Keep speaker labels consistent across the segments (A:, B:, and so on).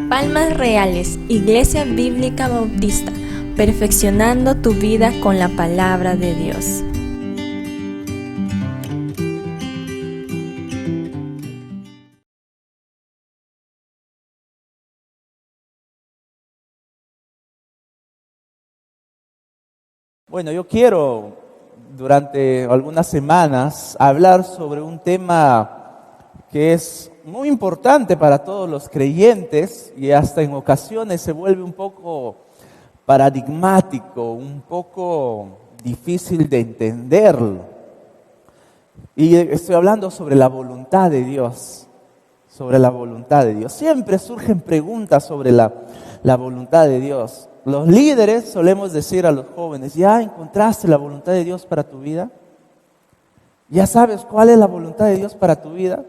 A: Palmas Reales, Iglesia Bíblica Bautista, perfeccionando tu vida con la palabra de Dios.
B: Bueno, yo quiero durante algunas semanas hablar sobre un tema que es muy importante para todos los creyentes y hasta en ocasiones se vuelve un poco paradigmático, un poco difícil de entenderlo. Y estoy hablando sobre la voluntad de Dios, sobre la voluntad de Dios. Siempre surgen preguntas sobre la voluntad de Dios. Los líderes solemos decir a los jóvenes: ¿ya encontraste la voluntad de Dios para tu vida? ¿Ya sabes cuál es la voluntad de Dios para tu vida?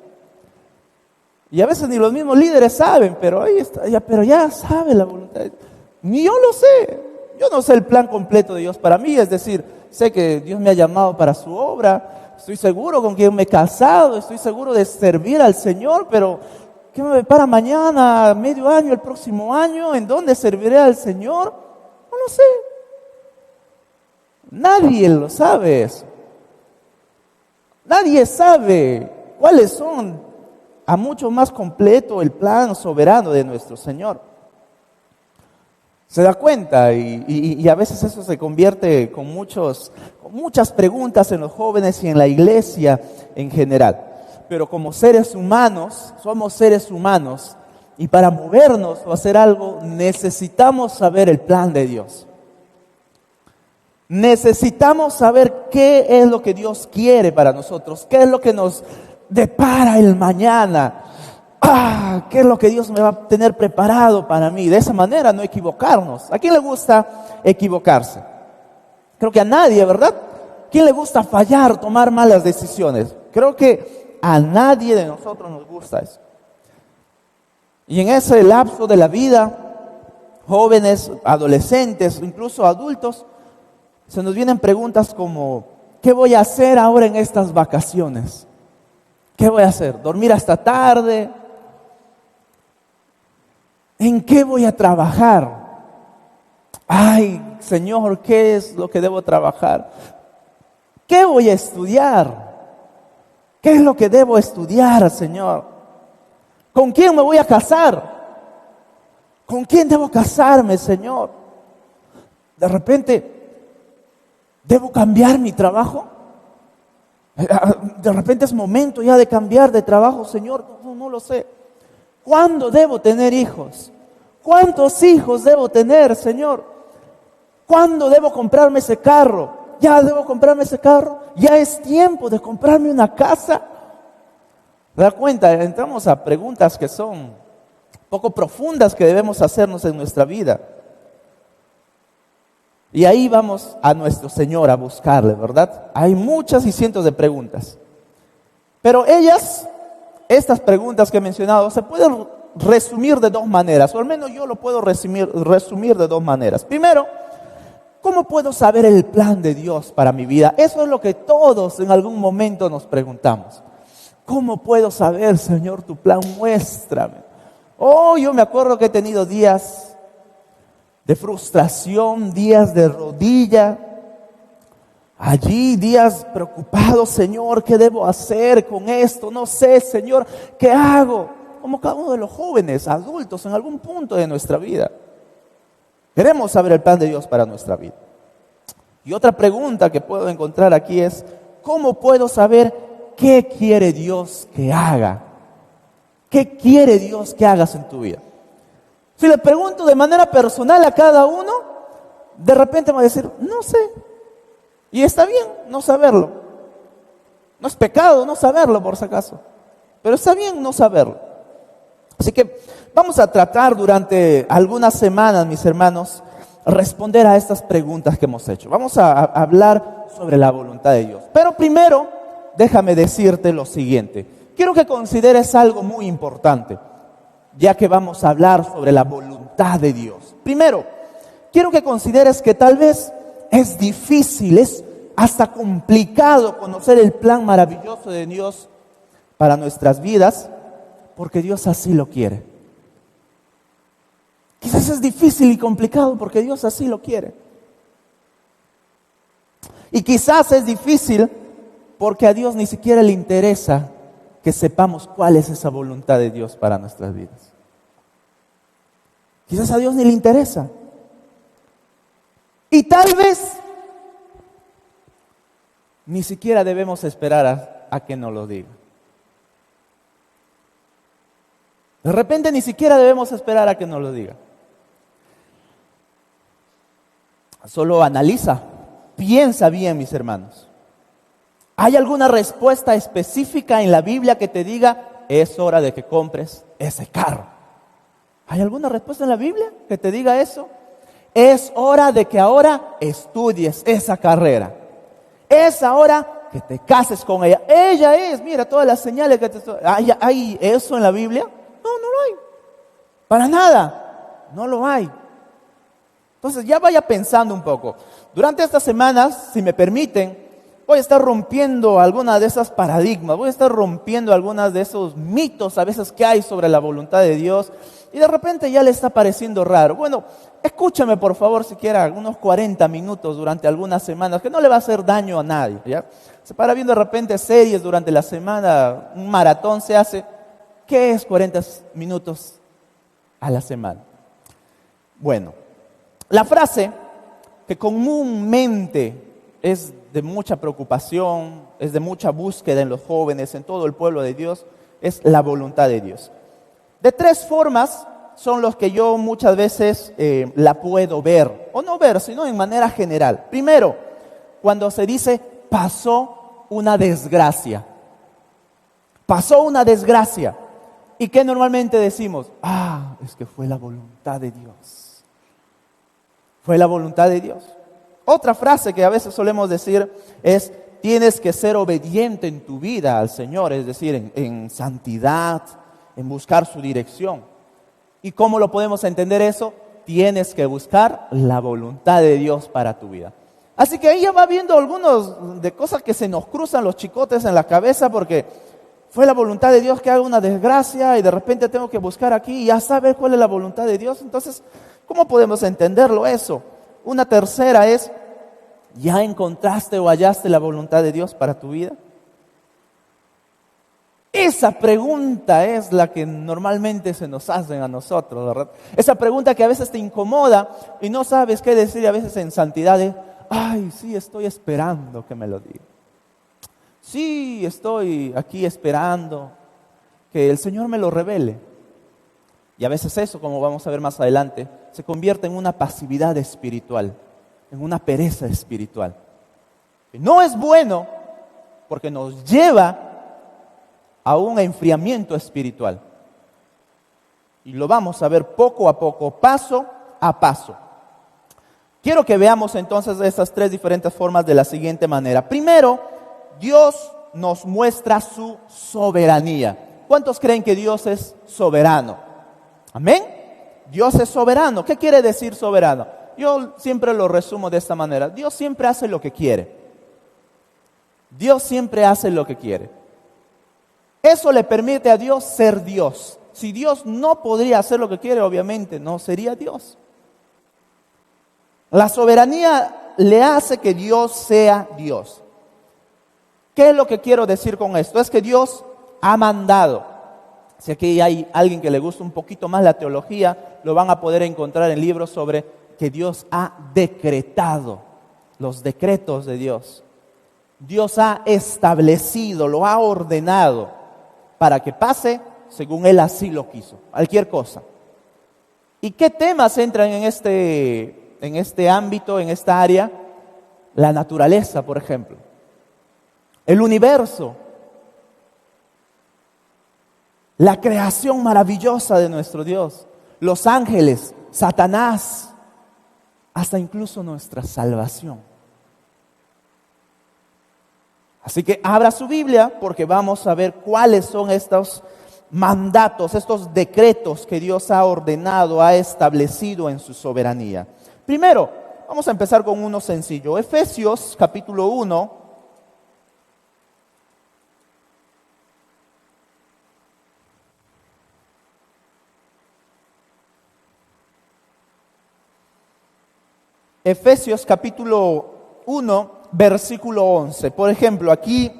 B: Y a veces ni los mismos líderes saben, pero ahí está, pero ya sabe la voluntad de Dios. Ni yo lo sé. Yo no sé el plan completo de Dios para mí, es decir, sé que Dios me ha llamado para su obra, estoy seguro con quien me he casado, estoy seguro de servir al Señor, pero ¿qué me depara mañana, medio año, el próximo año? ¿En dónde serviré al Señor? No lo sé. Nadie lo sabe eso. Nadie sabe cuáles son a mucho más completo el plan soberano de nuestro Señor. Se da cuenta y a veces eso se convierte con muchas preguntas en los jóvenes y en la iglesia en general. Pero como seres humanos, somos seres humanos y para movernos o hacer algo necesitamos saber el plan de Dios. Necesitamos saber qué es lo que Dios quiere para nosotros, qué es lo que nos depara el mañana. ¿Qué es lo que Dios me va a tener preparado para mí? De esa manera no equivocarnos. ¿A quién le gusta equivocarse? Creo que a nadie, ¿verdad? ¿Quién le gusta fallar, tomar malas decisiones? Creo que a nadie de nosotros nos gusta eso. Y en ese lapso de la vida, jóvenes, adolescentes, incluso adultos, se nos vienen preguntas como: ¿qué voy a hacer ahora en estas vacaciones? ¿Qué voy a hacer? ¿Dormir hasta tarde? ¿En qué voy a trabajar? Ay, Señor, ¿qué es lo que debo trabajar? ¿Qué voy a estudiar? ¿Qué es lo que debo estudiar, Señor? ¿Con quién me voy a casar? ¿Con quién debo casarme, Señor? De repente, ¿debo cambiar mi trabajo? De repente es momento ya de cambiar de trabajo, Señor. No lo sé. ¿Cuándo debo tener hijos? ¿Cuántos hijos debo tener, Señor? ¿Cuándo debo comprarme ese carro? ¿Ya debo comprarme ese carro? ¿Ya es tiempo de comprarme una casa? ¿Te das cuenta? Entramos a preguntas que son poco profundas que debemos hacernos en nuestra vida. Y ahí vamos a nuestro Señor a buscarle, ¿verdad? Hay muchas y cientos de preguntas. Pero estas preguntas que he mencionado, se pueden resumir de dos maneras, o al menos yo lo puedo resumir de dos maneras. Primero, ¿cómo puedo saber el plan de Dios para mi vida? Eso es lo que todos en algún momento nos preguntamos. ¿Cómo puedo saber, Señor, tu plan? Muéstrame. Yo me acuerdo que he tenido días de frustración, días de rodilla, allí días preocupados: Señor, ¿qué debo hacer con esto? No sé, Señor, ¿qué hago? Como cada uno de los jóvenes, adultos, en algún punto de nuestra vida. Queremos saber el plan de Dios para nuestra vida. Y otra pregunta que puedo encontrar aquí es: ¿cómo puedo saber qué quiere Dios que haga? ¿Qué quiere Dios que hagas en tu vida? Si le pregunto de manera personal a cada uno, de repente me va a decir: no sé. Y está bien no saberlo. No es pecado no saberlo, por si acaso. Pero está bien no saberlo. Así que vamos a tratar durante algunas semanas, mis hermanos, responder a estas preguntas que hemos hecho. Vamos a hablar sobre la voluntad de Dios. Pero primero, déjame decirte lo siguiente. Quiero que consideres algo muy importante, ya que vamos a hablar sobre la voluntad de Dios. Primero, quiero que consideres que tal vez es difícil, es hasta complicado conocer el plan maravilloso de Dios para nuestras vidas porque Dios así lo quiere. Quizás es difícil y complicado porque Dios así lo quiere. Y quizás es difícil porque a Dios ni siquiera le interesa que sepamos cuál es esa voluntad de Dios para nuestras vidas. Quizás a Dios ni le interesa. Y tal vez ni siquiera debemos esperar a que nos lo diga. De repente ni siquiera debemos esperar a que nos lo diga. Solo analiza, piensa bien, mis hermanos. ¿Hay alguna respuesta específica en la Biblia que te diga, es hora de que compres ese carro? ¿Hay alguna respuesta en la Biblia que te diga eso? Es hora de que ahora estudies esa carrera. Es ahora que te cases con ella. Ella es, mira, todas las señales que te estoy... ¿Hay eso en la Biblia? No, no lo hay. Para nada, no lo hay. Entonces ya vaya pensando un poco. Durante estas semanas, si me permiten, voy a estar rompiendo algunas de esas paradigmas, voy a estar rompiendo algunos de esos mitos a veces que hay sobre la voluntad de Dios y de repente ya le está pareciendo raro. Bueno, escúchame por favor siquiera unos 40 minutos durante algunas semanas, que no le va a hacer daño a nadie, ¿ya? Se para viendo de repente series durante la semana, un maratón se hace. ¿Qué es 40 minutos a la semana? Bueno, la frase que comúnmente es de mucha preocupación, es de mucha búsqueda en los jóvenes, en todo el pueblo de Dios, es la voluntad de Dios. De tres formas son los que yo muchas veces la puedo ver, o no ver, sino en manera general. Primero, cuando se dice, pasó una desgracia. Pasó una desgracia. ¿Y qué normalmente decimos? Es que fue la voluntad de Dios. Fue la voluntad de Dios. Otra frase que a veces solemos decir es, tienes que ser obediente en tu vida al Señor, es decir, en santidad, en buscar su dirección. ¿Y cómo lo podemos entender eso? Tienes que buscar la voluntad de Dios para tu vida. Así que ahí ya va viendo algunos de cosas que se nos cruzan los chicotes en la cabeza porque fue la voluntad de Dios que haga una desgracia y de repente tengo que buscar aquí y ya saber cuál es la voluntad de Dios. Entonces, ¿cómo podemos entenderlo eso? Una tercera es, ¿ya encontraste o hallaste la voluntad de Dios para tu vida? Esa pregunta es la que normalmente se nos hacen a nosotros, ¿verdad? Esa pregunta que a veces te incomoda y no sabes qué decir, a veces en santidad es, sí, estoy esperando que me lo diga. Sí, estoy aquí esperando que el Señor me lo revele. Y a veces eso, como vamos a ver más adelante, se convierte en una pasividad espiritual, en una pereza espiritual. Que no es bueno porque nos lleva a un enfriamiento espiritual. Y lo vamos a ver poco a poco, paso a paso. Quiero que veamos entonces estas tres diferentes formas de la siguiente manera. Primero, Dios nos muestra su soberanía. ¿Cuántos creen que Dios es soberano? ¿Amén? Dios es soberano. ¿Qué quiere decir soberano? Yo siempre lo resumo de esta manera. Dios siempre hace lo que quiere. Dios siempre hace lo que quiere. Eso le permite a Dios ser Dios. Si Dios no podría hacer lo que quiere, obviamente no sería Dios. La soberanía le hace que Dios sea Dios. ¿Qué es lo que quiero decir con esto? Es que Dios ha mandado. Si aquí hay alguien que le gusta un poquito más la teología, lo van a poder encontrar en libros sobre que Dios ha decretado, los decretos de Dios. Dios ha establecido, lo ha ordenado para que pase según Él así lo quiso, cualquier cosa. ¿Y qué temas entran en este ámbito, en esta área? La naturaleza, por ejemplo. El universo. La creación maravillosa de nuestro Dios. Los ángeles, Satanás, hasta incluso nuestra salvación. Así que abra su Biblia porque vamos a ver cuáles son estos mandatos, estos decretos que Dios ha ordenado, ha establecido en su soberanía. Primero, vamos a empezar con uno sencillo. Efesios capítulo 1. Efesios capítulo 1, versículo 11. Por ejemplo, aquí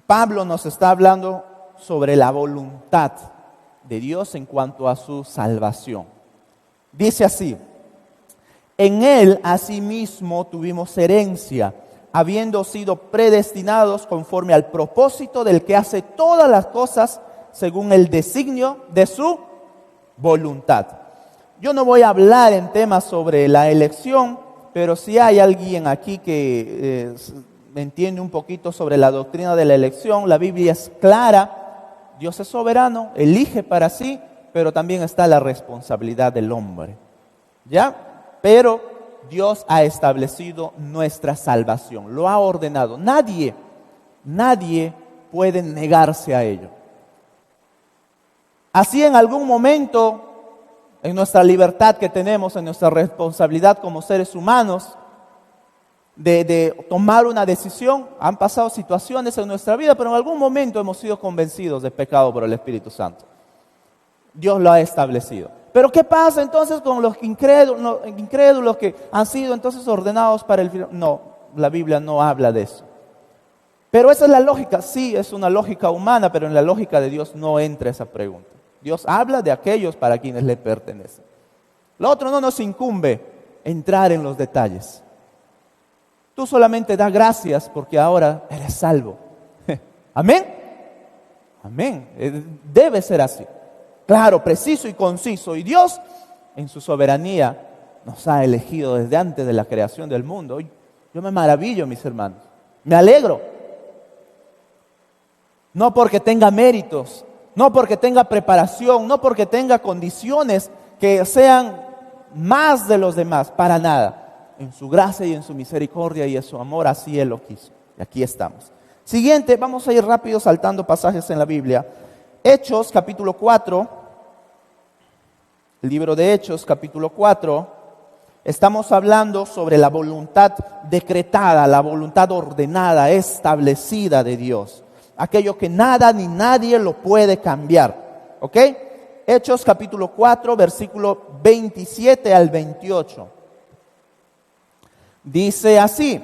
B: Pablo nos está hablando sobre la voluntad de Dios en cuanto a su salvación. Dice así: en Él asimismo tuvimos herencia, habiendo sido predestinados conforme al propósito del que hace todas las cosas según el designio de su voluntad. Yo no voy a hablar en temas sobre la elección, pero si hay alguien aquí que entiende un poquito sobre la doctrina de la elección, la Biblia es clara. Dios es soberano, elige para sí, pero también está la responsabilidad del hombre. ¿Ya? Pero Dios ha establecido nuestra salvación, lo ha ordenado. Nadie puede negarse a ello. Así en algún momento, en nuestra libertad que tenemos, en nuestra responsabilidad como seres humanos, de tomar una decisión, han pasado situaciones en nuestra vida, pero en algún momento hemos sido convencidos de pecado por el Espíritu Santo. Dios lo ha establecido. Pero ¿qué pasa entonces con los incrédulos que han sido entonces ordenados para el final? No, la Biblia no habla de eso. Pero esa es la lógica, sí, es una lógica humana, pero en la lógica de Dios no entra esa pregunta. Dios habla de aquellos para quienes le pertenecen. Lo otro no nos incumbe entrar en los detalles. Tú solamente da gracias porque ahora eres salvo. ¿Amén? Amén. Debe ser así. Claro, preciso y conciso. Y Dios, en su soberanía, nos ha elegido desde antes de la creación del mundo. Yo me maravillo, mis hermanos. Me alegro. No porque tenga méritos, no porque tenga preparación, no porque tenga condiciones que sean más de los demás, para nada. En su gracia y en su misericordia y en su amor, así Él lo quiso. Y aquí estamos. Siguiente, vamos a ir rápido saltando pasajes en la Biblia. Hechos, capítulo 4. El libro de Hechos, capítulo 4. Estamos hablando sobre la voluntad decretada, la voluntad ordenada, establecida de Dios. Aquello que nada ni nadie lo puede cambiar. ¿Ok? Hechos capítulo 4, versículo 27 al 28. Dice así: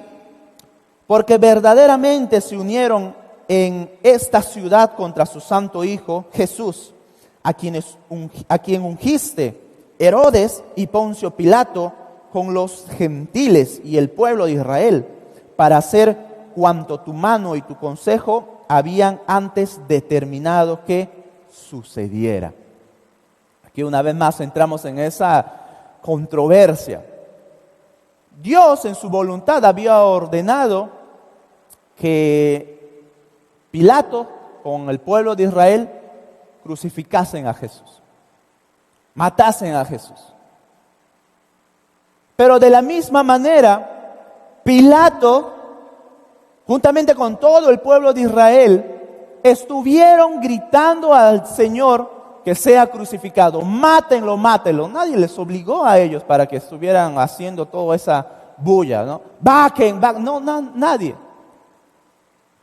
B: porque verdaderamente se unieron en esta ciudad contra su santo Hijo Jesús, a quien ungiste Herodes y Poncio Pilato con los gentiles y el pueblo de Israel, para hacer cuanto tu mano y tu consejo habían antes determinado que sucediera. Aquí una vez más entramos en esa controversia. Dios en su voluntad había ordenado que Pilato con el pueblo de Israel crucificasen a Jesús, matasen a Jesús. Pero de la misma manera, Pilato, juntamente con todo el pueblo de Israel, estuvieron gritando al Señor que sea crucificado. Mátenlo, mátenlo. Nadie les obligó a ellos para que estuvieran haciendo toda esa bulla, ¿no? Nadie.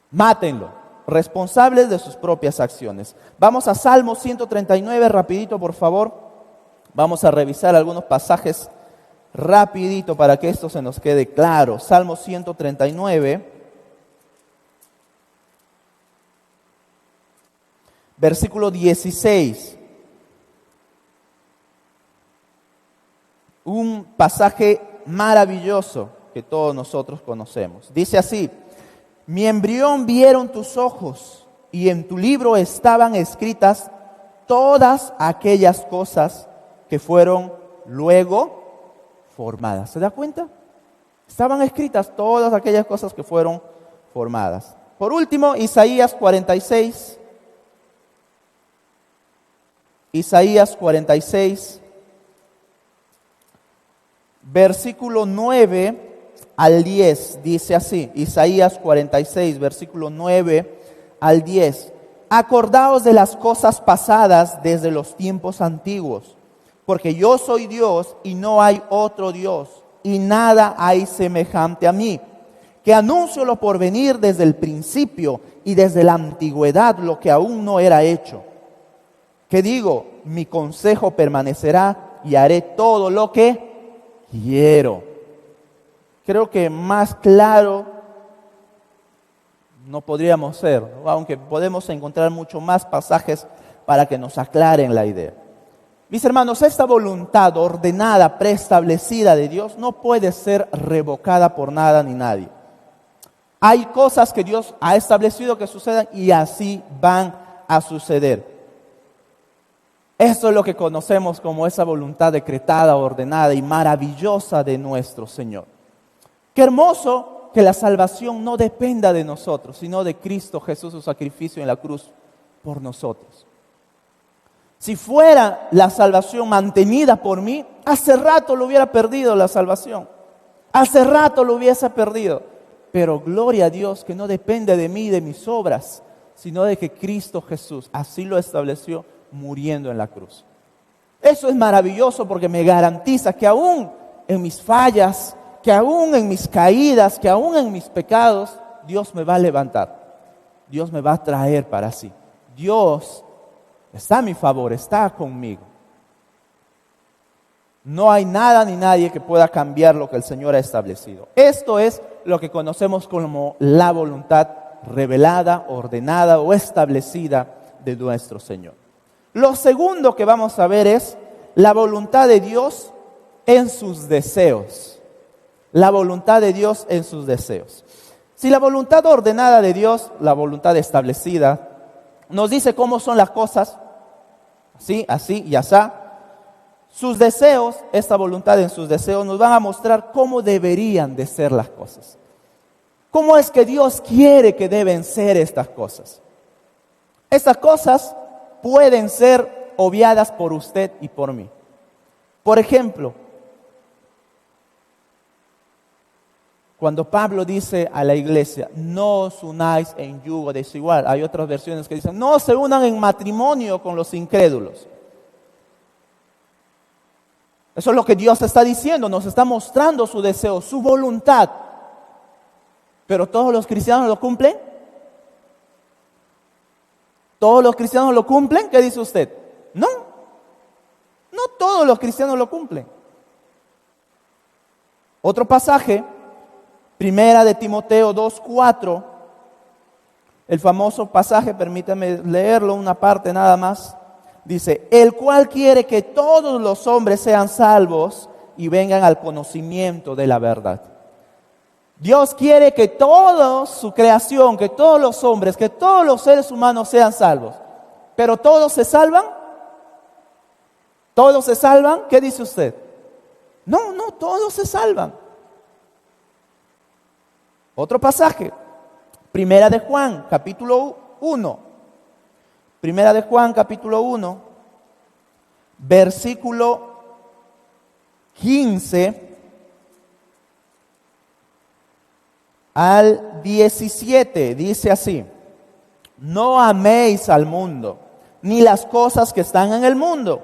B: Mátenlo. Responsables de sus propias acciones. Vamos a Salmo 139, rapidito por favor. Vamos a revisar algunos pasajes rapidito para que esto se nos quede claro. Salmo 139. Versículo 16. Un pasaje maravilloso que todos nosotros conocemos. Dice así: mi embrión vieron tus ojos, y en tu libro estaban escritas todas aquellas cosas que fueron luego formadas. ¿Se da cuenta? Estaban escritas todas aquellas cosas que fueron formadas. Por último, Isaías 46. Isaías 46, versículo 9 al 10, dice así. Isaías 46, versículo 9 al 10. Acordaos de las cosas pasadas desde los tiempos antiguos, porque yo soy Dios y no hay otro Dios, y nada hay semejante a mí, que anuncio lo por venir desde el principio y desde la antigüedad lo que aún no era hecho. Que digo, mi consejo permanecerá y haré todo lo que quiero. Creo que más claro no podríamos ser, ¿no? Aunque podemos encontrar mucho más pasajes para que nos aclaren la idea. Mis hermanos, esta voluntad ordenada, preestablecida de Dios no puede ser revocada por nada ni nadie. Hay cosas que Dios ha establecido que sucedan y así van a suceder. Esto es lo que conocemos como esa voluntad decretada, ordenada y maravillosa de nuestro Señor. Qué hermoso que la salvación no dependa de nosotros, sino de Cristo Jesús, su sacrificio en la cruz por nosotros. Si fuera la salvación mantenida por mí, hace rato lo hubiera perdido la salvación. Hace rato lo hubiese perdido. Pero gloria a Dios que no depende de mí y de mis obras, sino de que Cristo Jesús así lo estableció muriendo en la cruz. Eso es maravilloso porque me garantiza que aún en mis fallas, que aún en mis caídas, que aún en mis pecados, Dios me va a levantar. Dios me va a traer para sí. Dios está a mi favor, está conmigo. No hay nada ni nadie que pueda cambiar lo que el Señor ha establecido. Esto es lo que conocemos como la voluntad revelada, ordenada o establecida de nuestro Señor. Lo segundo que vamos a ver es la voluntad de Dios en sus deseos. La voluntad de Dios en sus deseos. Si la voluntad ordenada de Dios, la voluntad establecida, nos dice cómo son las cosas, así y asá, sus deseos, esta voluntad en sus deseos nos van a mostrar cómo deberían de ser las cosas. ¿Cómo es que Dios quiere que deben ser estas cosas? Estas cosas pueden ser obviadas por usted y por mí. Por ejemplo, cuando Pablo dice a la iglesia, no os unáis en yugo desigual. Hay otras versiones que dicen, no se unan en matrimonio con los incrédulos. Eso es lo que Dios está diciendo, nos está mostrando su deseo, su voluntad. Pero ¿todos los cristianos lo cumplen? ¿Todos los cristianos lo cumplen? ¿Qué dice usted? No, no todos los cristianos lo cumplen. Otro pasaje, Primera de Timoteo 2:4, el famoso pasaje, permítame leerlo, una parte nada más. Dice, el cual quiere que todos los hombres sean salvos y vengan al conocimiento de la verdad. Dios quiere que toda su creación, que todos los hombres, que todos los seres humanos sean salvos. ¿Pero todos se salvan? ¿Todos se salvan? ¿Qué dice usted? No, todos se salvan. Otro pasaje, Primera de Juan, capítulo 1. Primera de Juan, capítulo 1, versículo 15 al 17, dice así, no améis al mundo, ni las cosas que están en el mundo.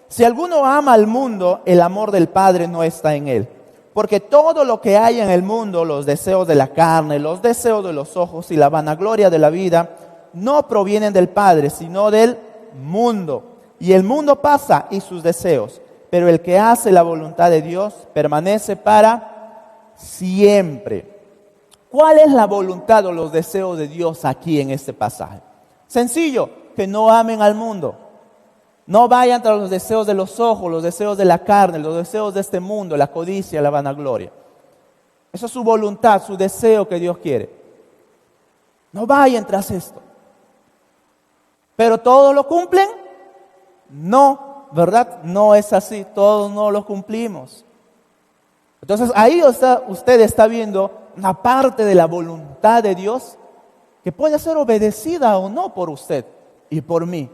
B: Si alguno ama al mundo, el amor del Padre no está en él. Porque todo lo que hay en el mundo, los deseos de la carne, los deseos de los ojos y la vanagloria de la vida, no provienen del Padre, sino del mundo. Y el mundo pasa y sus deseos, pero el que hace la voluntad de Dios permanece para siempre. ¿Cuál es la voluntad o los deseos de Dios aquí en este pasaje? Sencillo, que no amen al mundo. No vayan tras los deseos de los ojos, los deseos de la carne, los deseos de este mundo, la codicia, la vanagloria. Esa es su voluntad, su deseo que Dios quiere. No vayan tras esto. ¿Pero todos lo cumplen? No, ¿verdad? No es así, todos no lo cumplimos. Entonces ahí usted está viendo una parte de la voluntad de Dios que puede ser obedecida o no por usted y por mí.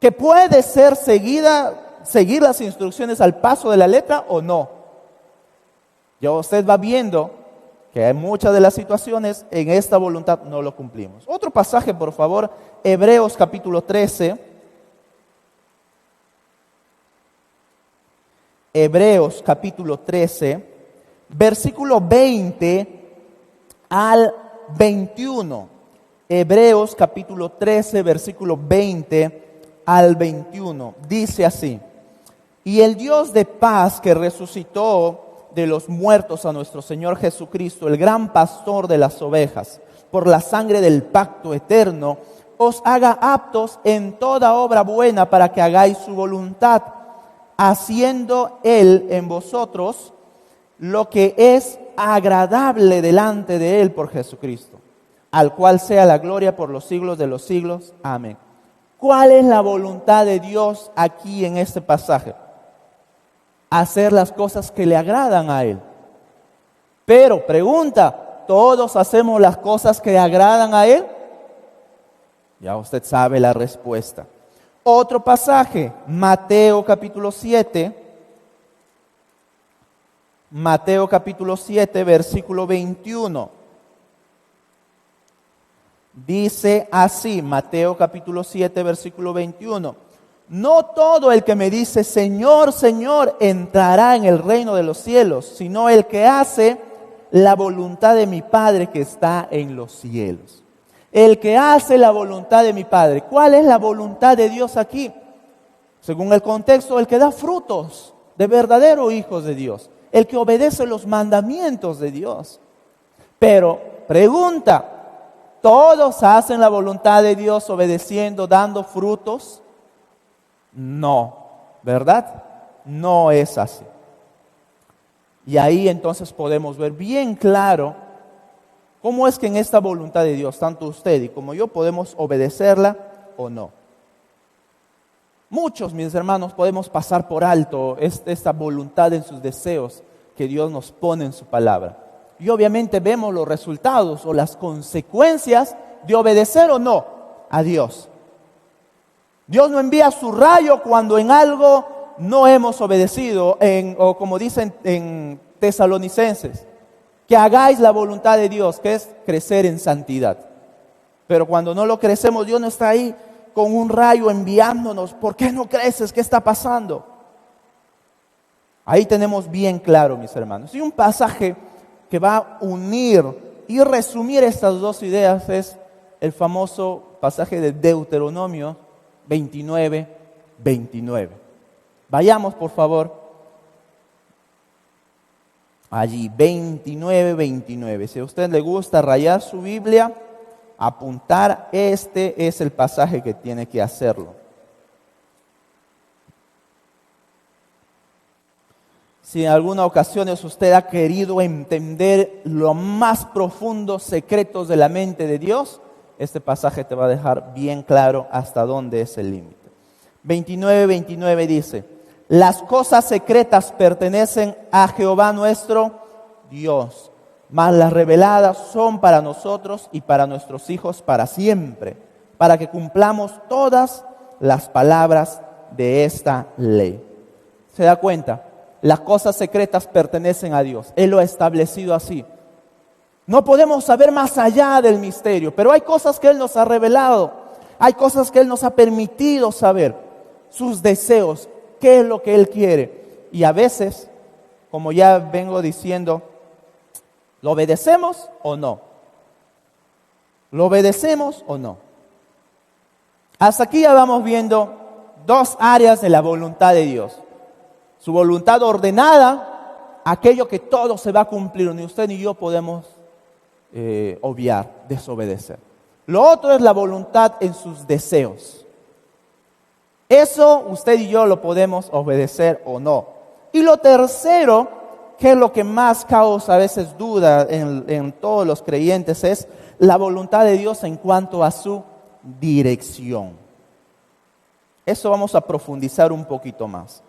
B: Que puede ser seguir las instrucciones al paso de la letra o no. Ya usted va viendo que hay muchas de las situaciones en esta voluntad no lo cumplimos. Otro pasaje, por favor, Hebreos capítulo 13. Hebreos capítulo 13, versículo 20 al 21. Hebreos capítulo 13, versículo 20 al 21. Dice así, y el Dios de paz que resucitó de los muertos a nuestro Señor Jesucristo, el gran pastor de las ovejas, por la sangre del pacto eterno, os haga aptos en toda obra buena para que hagáis su voluntad, haciendo Él en vosotros lo que es agradable delante de Él por Jesucristo, al cual sea la gloria por los siglos de los siglos. Amén. ¿Cuál es la voluntad de Dios aquí en este pasaje? Hacer las cosas que le agradan a Él. Pero, pregunta, ¿todos hacemos las cosas que le agradan a Él? Ya usted sabe la respuesta. Otro pasaje, Mateo capítulo 7. Mateo capítulo 7, versículo 21. Dice así, Mateo capítulo 7, versículo 21. No todo el que me dice, Señor, Señor, entrará en el reino de los cielos, sino el que hace la voluntad de mi Padre que está en los cielos. El que hace la voluntad de mi Padre. ¿Cuál es la voluntad de Dios aquí? Según el contexto, el que da frutos de verdaderos hijos de Dios. El que obedece los mandamientos de Dios. Pero, pregunta, ¿todos hacen la voluntad de Dios obedeciendo, dando frutos? No, ¿verdad? No es así. Y ahí entonces podemos ver bien claro cómo es que en esta voluntad de Dios, tanto usted y como yo, podemos obedecerla o no. Muchos, mis hermanos, podemos pasar por alto esta voluntad en sus deseos que Dios nos pone en su palabra. Y obviamente vemos los resultados o las consecuencias de obedecer o no a Dios. Dios no envía su rayo cuando en algo no hemos obedecido, o como dicen en Tesalonicenses, que hagáis la voluntad de Dios, que es crecer en santidad. Pero cuando no lo crecemos, Dios no está ahí con un rayo enviándonos. ¿Por qué no creces? ¿Qué está pasando? Ahí tenemos bien claro, mis hermanos. Y un pasaje que va a unir y resumir estas dos ideas es el famoso pasaje de Deuteronomio 29, 29. Vayamos, por favor, allí, 29, 29. Si a usted le gusta rayar su Biblia, apuntar, este es el pasaje que tiene que hacerlo. Si en alguna ocasión usted ha querido entender los más profundos secretos de la mente de Dios, este pasaje te va a dejar bien claro hasta dónde es el límite. 29, 29 dice: las cosas secretas pertenecen a Jehová nuestro Dios, mas las reveladas son para nosotros y para nuestros hijos para siempre, para que cumplamos todas las palabras de esta ley. ¿Se da cuenta? Las cosas secretas pertenecen a Dios. Él lo ha establecido así. No podemos saber más allá del misterio, pero hay cosas que Él nos ha revelado. Hay cosas que Él nos ha permitido saber. Sus deseos, qué es lo que Él quiere. Y a veces, como ya vengo diciendo, ¿lo obedecemos o no? ¿Lo obedecemos o no? Hasta aquí ya vamos viendo dos áreas de la voluntad de Dios. Su voluntad ordenada, aquello que todo se va a cumplir, ni usted ni yo podemos obviar, desobedecer. Lo otro es la voluntad en sus deseos. Eso usted y yo lo podemos obedecer o no. Y lo tercero, que es lo que más causa a veces duda en todos los creyentes, es la voluntad de Dios en cuanto a su dirección. Eso vamos a profundizar un poquito más.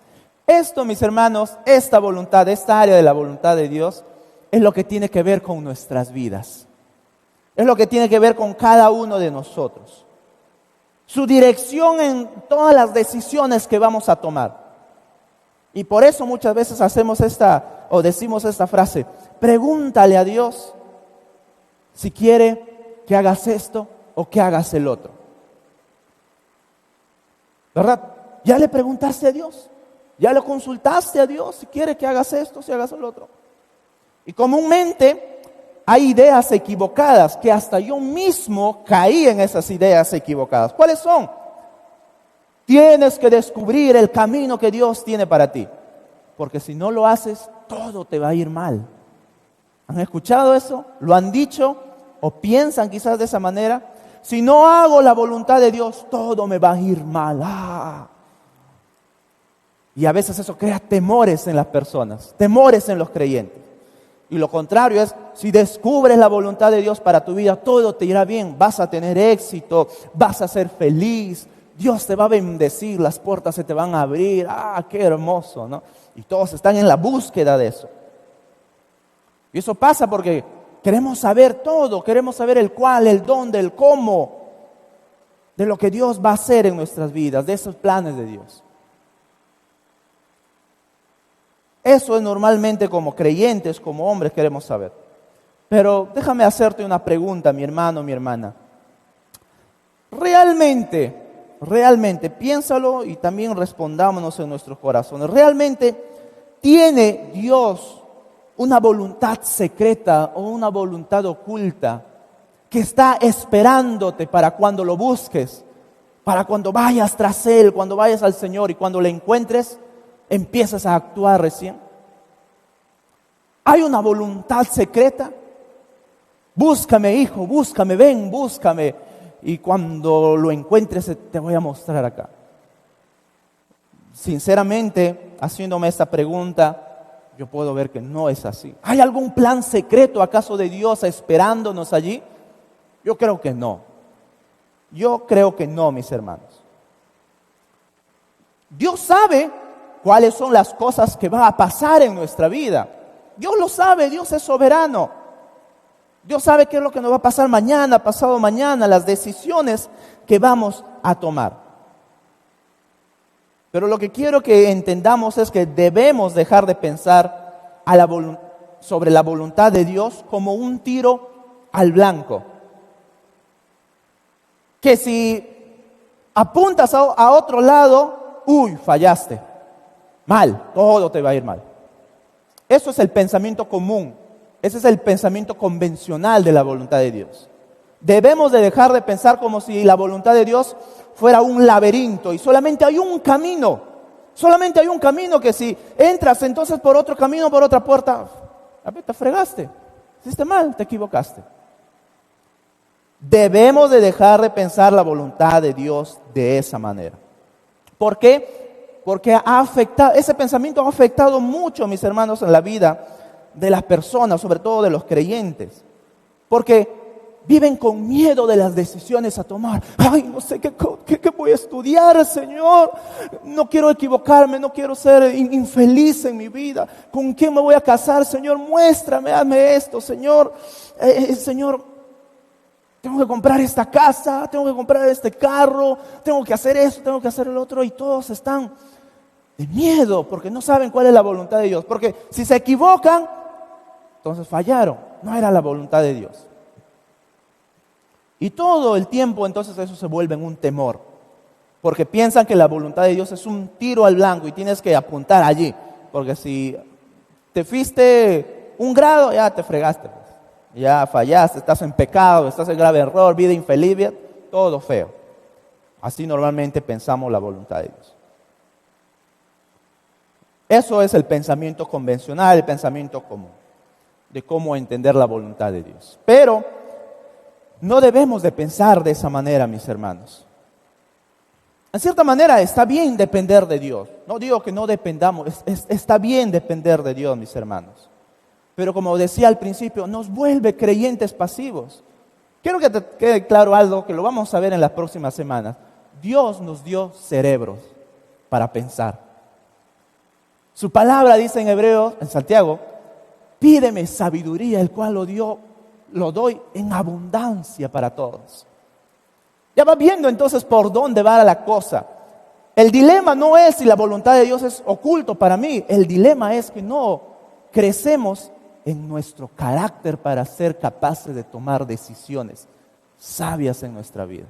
B: Esto, mis hermanos, esta voluntad, esta área de la voluntad de Dios, es lo que tiene que ver con nuestras vidas. Es lo que tiene que ver con cada uno de nosotros. Su dirección en todas las decisiones que vamos a tomar. Y por eso muchas veces decimos esta frase: pregúntale a Dios si quiere que hagas esto o que hagas el otro. ¿Verdad? ¿Ya le preguntaste a Dios? ¿Ya le consultaste a Dios si quiere que hagas esto, si hagas el otro? Y comúnmente hay ideas equivocadas, que hasta yo mismo caí en esas ideas equivocadas. ¿Cuáles son? Tienes que descubrir el camino que Dios tiene para ti. porque si no lo haces, todo te va a ir mal. ¿Han escuchado eso? ¿Lo han dicho? ¿O piensan quizás de esa manera? Si no hago la voluntad de Dios, todo me va a ir mal. Y a veces eso crea temores en las personas, temores en los creyentes. Y lo contrario es, si descubres la voluntad de Dios para tu vida, todo te irá bien, vas a tener éxito, vas a ser feliz, Dios te va a bendecir, las puertas se te van a abrir, qué hermoso, ¿no? Y todos están en la búsqueda de eso. Y eso pasa porque queremos saber todo, queremos saber el cuál, el dónde, el cómo, de lo que Dios va a hacer en nuestras vidas, de esos planes de Dios. Eso es normalmente como creyentes, como hombres queremos saber. Pero déjame hacerte una pregunta, mi hermano, mi hermana. Realmente, piénsalo y también respondámonos en nuestros corazones. ¿Realmente tiene Dios una voluntad secreta o una voluntad oculta que está esperándote para cuando lo busques, para cuando vayas tras Él, cuando vayas al Señor y cuando le encuentres, empiezas a actuar recién? ¿Hay una voluntad secreta? Búscame, hijo, búscame, ven, búscame. Y cuando lo encuentres te voy a mostrar acá. Sinceramente, haciéndome esta pregunta, yo puedo ver que no es así. ¿Hay algún plan secreto acaso de Dios esperándonos allí? Yo creo que no. Yo creo que no, mis hermanos. Dios sabe cuáles son las cosas que van a pasar en nuestra vida. Dios lo sabe, Dios es soberano. Dios sabe qué es lo que nos va a pasar mañana, pasado mañana, las decisiones que vamos a tomar. Pero lo que quiero que entendamos es que debemos dejar de pensar sobre la voluntad de Dios como un tiro al blanco. Que si apuntas a otro lado, fallaste. Mal, todo te va a ir mal. Eso es el pensamiento común. Ese es el pensamiento convencional de la voluntad de Dios. Debemos de dejar de pensar como si la voluntad de Dios fuera un laberinto y solamente hay un camino. Solamente hay un camino que si entras entonces por otro camino, por otra puerta, te fregaste, hiciste mal, te equivocaste. Debemos de dejar de pensar la voluntad de Dios de esa manera. ¿Por qué? Porque ese pensamiento ha afectado mucho, mis hermanos, en la vida de las personas, sobre todo de los creyentes. Porque viven con miedo de las decisiones a tomar. No sé qué voy a estudiar, Señor. No quiero equivocarme, no quiero ser infeliz en mi vida. ¿Con quién me voy a casar, Señor? Muéstrame, hazme esto, Señor. Señor, tengo que comprar esta casa, tengo que comprar este carro, tengo que hacer eso, tengo que hacer el otro. Y todos están de miedo porque no saben cuál es la voluntad de Dios. Porque si se equivocan, entonces fallaron. No era la voluntad de Dios. Y todo el tiempo entonces eso se vuelve en un temor. Porque piensan que la voluntad de Dios es un tiro al blanco y tienes que apuntar allí. Porque si te fuiste un grado, ya te fregaste. Ya fallaste, estás en pecado, estás en grave error, vida infeliz, todo feo. Así normalmente pensamos la voluntad de Dios. Eso es el pensamiento convencional, el pensamiento común, de cómo entender la voluntad de Dios. Pero no debemos de pensar de esa manera, mis hermanos. En cierta manera está bien depender de Dios. No digo que no dependamos, está bien depender de Dios, mis hermanos. Pero como decía al principio, nos vuelve creyentes pasivos. Quiero que te quede claro algo que lo vamos a ver en las próximas semanas. Dios nos dio cerebros para pensar. Su palabra dice en Hebreos, en Santiago, pídeme sabiduría, el cual lo doy en abundancia para todos. Ya va viendo entonces por dónde va la cosa. El dilema no es si la voluntad de Dios es oculto para mí. El dilema es que no crecemos en nuestro carácter para ser capaces de tomar decisiones sabias en nuestra vida.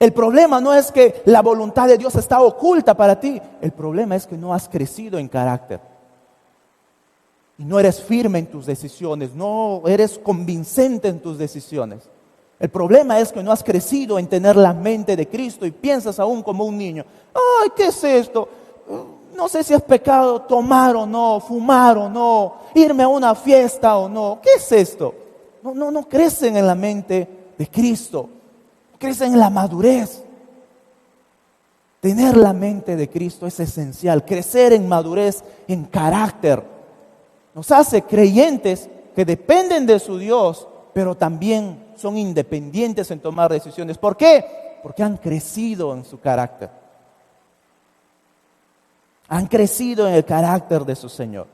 B: El problema no es que la voluntad de Dios está oculta para ti. El problema es que no has crecido en carácter. Y no eres firme en tus decisiones, no eres convincente en tus decisiones. El problema es que no has crecido en tener la mente de Cristo y piensas aún como un niño. ¿Qué es esto? No sé si es pecado tomar o no, fumar o no, irme a una fiesta o no. ¿Qué es esto? No crecen en la mente de Cristo, crecen en la madurez. Tener la mente de Cristo es esencial, crecer en madurez, en carácter. Nos hace creyentes que dependen de su Dios, pero también son independientes en tomar decisiones. ¿Por qué? Porque han crecido en su carácter. Han crecido en el carácter de su Señor.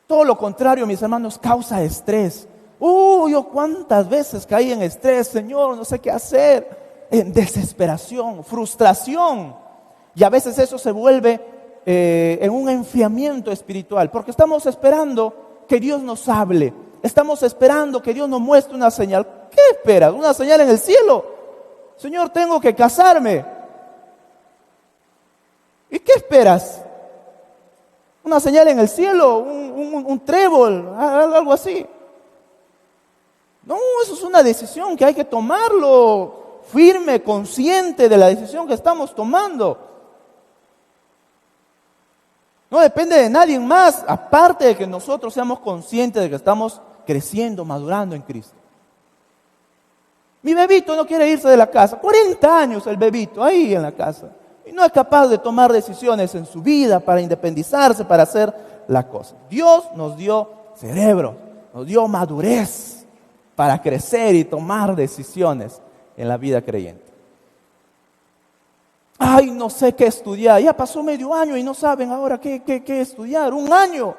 B: Todo lo contrario, mis hermanos, causa estrés. Yo cuántas veces caí en estrés, Señor, no sé qué hacer. En desesperación, frustración. Y a veces eso se vuelve en un enfriamiento espiritual. Porque estamos esperando que Dios nos hable. Estamos esperando que Dios nos muestre una señal. ¿Qué esperas? ¿Una señal en el cielo? Señor, tengo que casarme. ¿Y qué esperas? ¿Una señal en el cielo? ¿Un trébol? Algo así. No, eso es una decisión que hay que tomarlo firme, consciente de la decisión que estamos tomando. No depende de nadie más, aparte de que nosotros seamos conscientes de que estamos creciendo, madurando en Cristo. Mi bebito no quiere irse de la casa. 40 años el bebito ahí en la casa. Y no es capaz de tomar decisiones en su vida para independizarse, para hacer la cosa. Dios nos dio cerebro, nos dio madurez para crecer y tomar decisiones en la vida creyente. No sé qué estudiar. Ya pasó medio año y no saben ahora qué estudiar. 1 año.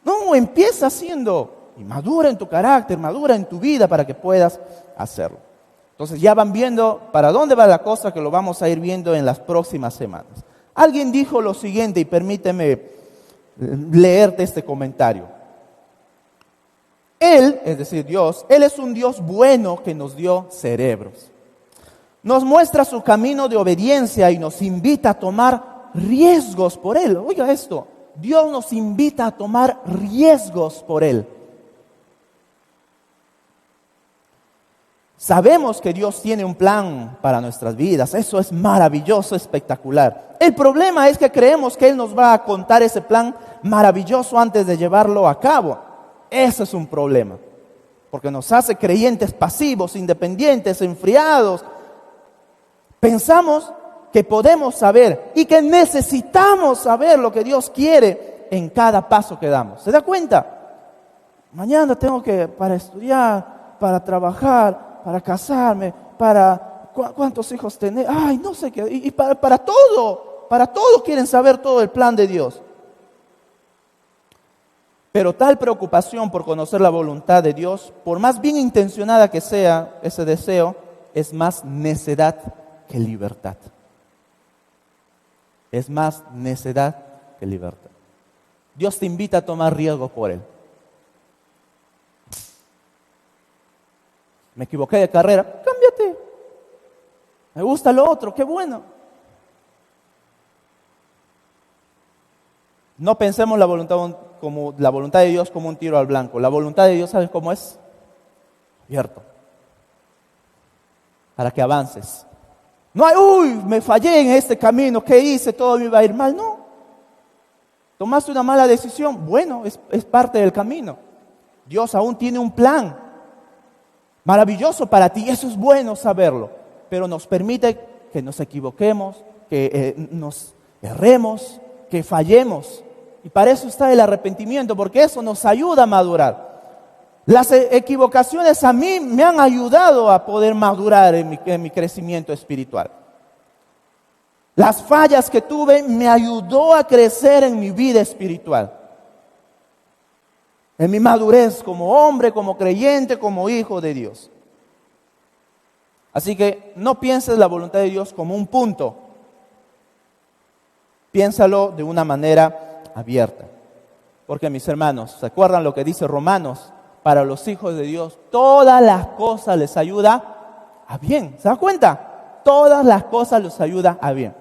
B: No, empieza haciendo. Y madura en tu carácter, madura en tu vida para que puedas hacerlo. Entonces ya van viendo para dónde va la cosa, que lo vamos a ir viendo en las próximas semanas. Alguien dijo lo siguiente, y permíteme leerte este comentario. Él, es decir Dios, Él es un Dios bueno que nos dio cerebros. Nos muestra su camino de obediencia y nos invita a tomar riesgos por Él. Oiga esto, Dios nos invita a tomar riesgos por Él. Sabemos que Dios tiene un plan para nuestras vidas. Eso es maravilloso, espectacular. El problema es que creemos que Él nos va a contar ese plan maravilloso antes de llevarlo a cabo. Ese es un problema, porque nos hace creyentes pasivos, independientes, enfriados. Pensamos que podemos saber y que necesitamos saber lo que Dios quiere en cada paso que damos. ¿Se da cuenta? Mañana tengo que, para estudiar, para trabajar, para casarme, para cuántos hijos tener, no sé qué, y para todo quieren saber todo el plan de Dios. Pero tal preocupación por conocer la voluntad de Dios, por más bien intencionada que sea ese deseo, es más necedad que libertad. Es más necedad que libertad. Dios te invita a tomar riesgo por Él. Me equivoqué de carrera, cámbiate. Me gusta lo otro, qué bueno. No pensemos la voluntad de Dios como un tiro al blanco. La voluntad de Dios, ¿sabes cómo es? Abierto. Para que avances. No hay, me fallé en este camino, ¿qué hice? Todo me iba a ir mal. No. Tomaste una mala decisión. Bueno, es parte del camino. Dios aún tiene un plan maravilloso para ti. Eso es bueno saberlo. Pero nos permite que nos equivoquemos, que nos erremos, que fallemos. Y para eso está el arrepentimiento, porque eso nos ayuda a madurar. Las equivocaciones a mí me han ayudado a poder madurar en mi crecimiento espiritual. Las fallas que tuve me ayudó a crecer en mi vida espiritual. En mi madurez como hombre, como creyente, como hijo de Dios. Así que no pienses la voluntad de Dios como un punto. Piénsalo de una manera abierta. Porque mis hermanos, ¿se acuerdan lo que dice Romanos? Para los hijos de Dios, todas las cosas les ayuda a bien. ¿Se dan cuenta? Todas las cosas les ayuda a bien.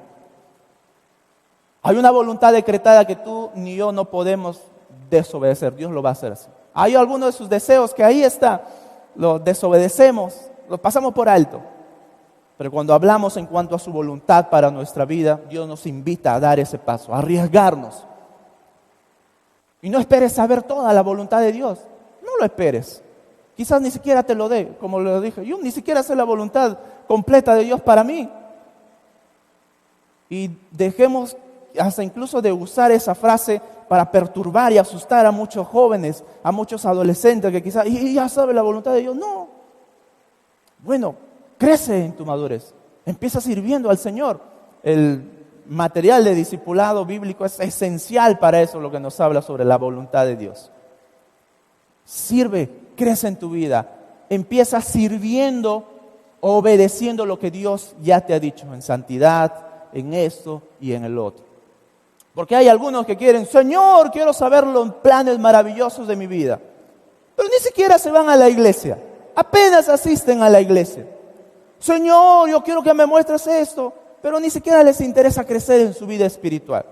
B: Hay una voluntad decretada que tú ni yo no podemos desobedecer. Dios lo va a hacer así. Hay algunos de sus deseos que ahí está, los desobedecemos, los pasamos por alto. Pero cuando hablamos en cuanto a su voluntad para nuestra vida, Dios nos invita a dar ese paso, a arriesgarnos. Y no esperes saber toda la voluntad de Dios. No lo esperes. Quizás ni siquiera te lo dé, como lo dije. Yo ni siquiera sé la voluntad completa de Dios para mí. Y dejemos hasta incluso de usar esa frase para perturbar y asustar a muchos jóvenes, a muchos adolescentes que quizás y ya sabe la voluntad de Dios. No. Bueno, crece en tu madurez. Empieza sirviendo al Señor. El material de discipulado bíblico es esencial para eso, lo que nos habla sobre la voluntad de Dios. Sirve, crece en tu vida. Empieza sirviendo, obedeciendo lo que Dios ya te ha dicho en santidad, en esto y en el otro. Porque hay algunos que quieren, Señor, quiero saber los planes maravillosos de mi vida. Pero ni siquiera se van a la iglesia. Apenas asisten a la iglesia. Señor, yo quiero que me muestres esto. Pero ni siquiera les interesa crecer en su vida espiritual.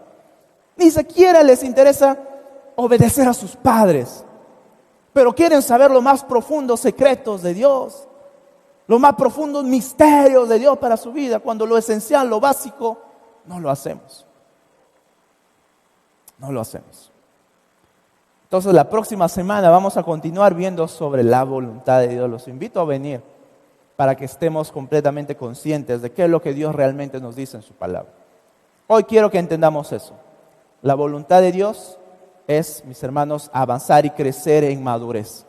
B: Ni siquiera les interesa obedecer a sus padres. Pero quieren saber los más profundos secretos de Dios. Los más profundos misterios de Dios para su vida. Cuando lo esencial, lo básico, no lo hacemos. No lo hacemos. Entonces la próxima semana vamos a continuar viendo sobre la voluntad de Dios. Los invito a venir para que estemos completamente conscientes de qué es lo que Dios realmente nos dice en su palabra. Hoy quiero que entendamos eso. La voluntad de Dios es, mis hermanos, avanzar y crecer en madurez.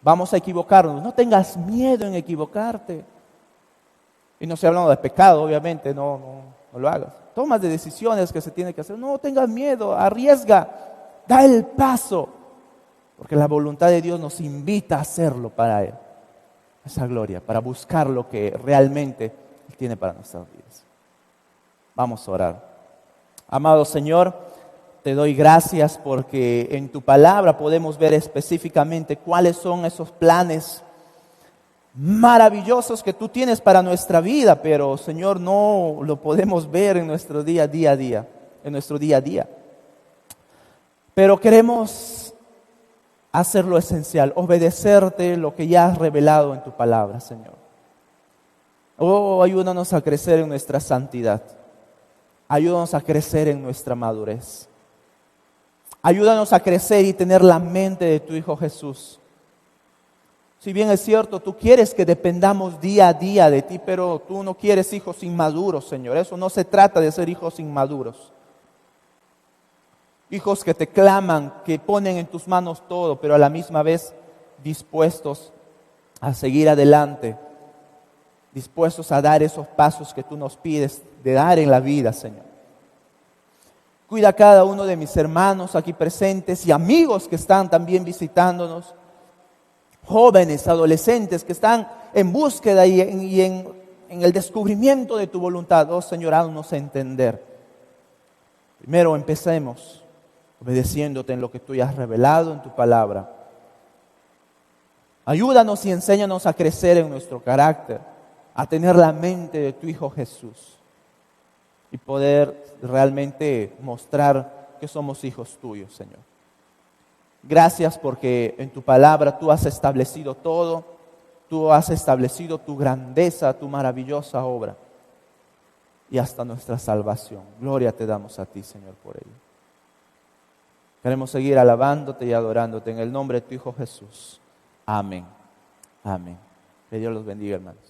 B: Vamos a equivocarnos. No tengas miedo en equivocarte. Y no estoy hablando de pecado, obviamente, no lo hagas. Tomas de decisiones que se tienen que hacer. No tengas miedo, arriesga, da el paso. Porque la voluntad de Dios nos invita a hacerlo para Él. Esa gloria, para buscar lo que realmente Él tiene para nuestras vidas. Vamos a orar. Amado Señor, te doy gracias porque en tu palabra podemos ver específicamente cuáles son esos planes maravillosos que tú tienes para nuestra vida, pero Señor, no lo podemos ver en nuestro día a día, en nuestro día a día. Pero queremos hacer lo esencial, obedecerte lo que ya has revelado en tu palabra, Señor. Oh, ayúdanos a crecer en nuestra santidad. Ayúdanos a crecer en nuestra madurez. Ayúdanos a crecer y tener la mente de tu Hijo Jesús. Si bien es cierto, tú quieres que dependamos día a día de ti, pero tú no quieres hijos inmaduros, Señor. Eso no se trata de ser hijos inmaduros. Hijos que te claman, que ponen en tus manos todo, pero a la misma vez dispuestos a seguir adelante, dispuestos a dar esos pasos que tú nos pides de dar en la vida, Señor. Cuida a cada uno de mis hermanos aquí presentes y amigos que están también visitándonos, jóvenes, adolescentes que están en búsqueda y en el descubrimiento de tu voluntad. Oh Señor, haznos entender. Primero empecemos obedeciéndote en lo que tú ya has revelado en tu palabra. Ayúdanos y enséñanos a crecer en nuestro carácter, a tener la mente de tu Hijo Jesús y poder realmente mostrar que somos hijos tuyos, Señor. Gracias porque en tu palabra tú has establecido todo, tú has establecido tu grandeza, tu maravillosa obra y hasta nuestra salvación. Gloria te damos a ti, Señor, por ello. Queremos seguir alabándote y adorándote en el nombre de tu Hijo Jesús. Amén. Amén. Que Dios los bendiga, hermanos.